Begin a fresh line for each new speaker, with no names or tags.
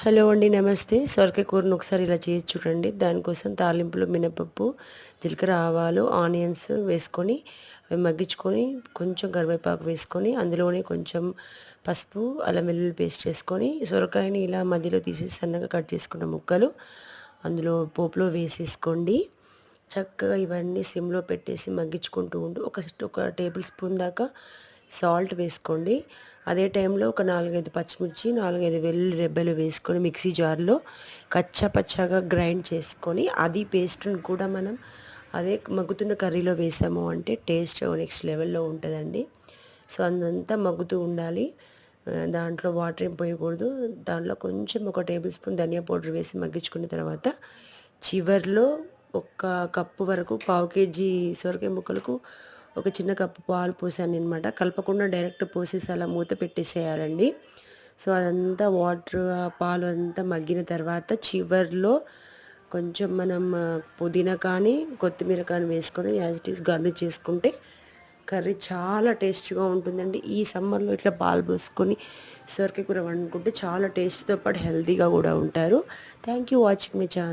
Hello అండి, నమస్తే. సొరకాయ కూరను ఒకసారి ఇలా చేసి చూడండి. దానికోసం తాలింపులో మినపప్పు, జీలకర్ర, ఆవాలు, ఆనియన్స్ వేసుకొని అవి మగ్గించుకొని కొంచెం కరివేపాకు వేసుకొని అందులోనే కొంచెం పసుపు, అల్లం వెల్లుల్లి పేస్ట్ వేసుకొని సొరకాయని ఇలా మధ్యలో తీసేసి సన్నగా కట్ చేసుకున్న ముక్కలు అందులో పోపులో వేసేసుకోండి. చక్కగా ఇవన్నీ సిమ్లో పెట్టేసి మగ్గించుకుంటూ ఉంటూ ఒక టేబుల్ స్పూన్ దాకా సాల్ట్ వేసుకోండి. అదే టైంలో ఒక 4-5 పచ్చిమిర్చి, 4-5 వెల్లుల్లి రెబ్బలు వేసుకొని మిక్సీ జార్లో కచ్చా పచ్చాగా గ్రైండ్ చేసుకొని అది పేస్ట్ని కూడా మనం అదే మగ్గుతున్న కర్రీలో వేసాము అంటే టేస్ట్ నెక్స్ట్ లెవెల్లో ఉంటుందండి. సో అదంతా మగ్గుతూ ఉండాలి. దాంట్లో వాటర్ ఏం పోయకూడదు. దాంట్లో కొంచెం ఒక టేబుల్ స్పూన్ ధనియా పౌడర్ వేసి మగ్గించుకున్న తర్వాత చివర్లో ఒక కప్పు వరకు, పావు కేజీ సొరకాయ ముక్కలకు ఒక చిన్న కప్పు పాలు పోసాను అనమాట. కలపకుండా డైరెక్ట్ పోసేసి అలా మూత పెట్టేసేయాలండి. సో అదంతా వాటర్, ఆ పాలు అంతా మగ్గిన తర్వాత చివర్లో కొంచెం మనం పుదీనా కానీ కొత్తిమీర కానీ వేసుకొని యాజ్ ఇట్ ఈస్ గార్నిష్ చేసుకుంటే కర్రీ చాలా టేస్ట్గా ఉంటుందండి. ఈ సమ్మర్లో ఇట్లా పాలు పోసుకొని సొరకాయ కూర వండుకుంటే చాలా టేస్ట్తో పాటు హెల్తీగా కూడా ఉంటారు. Thank you watching my channel.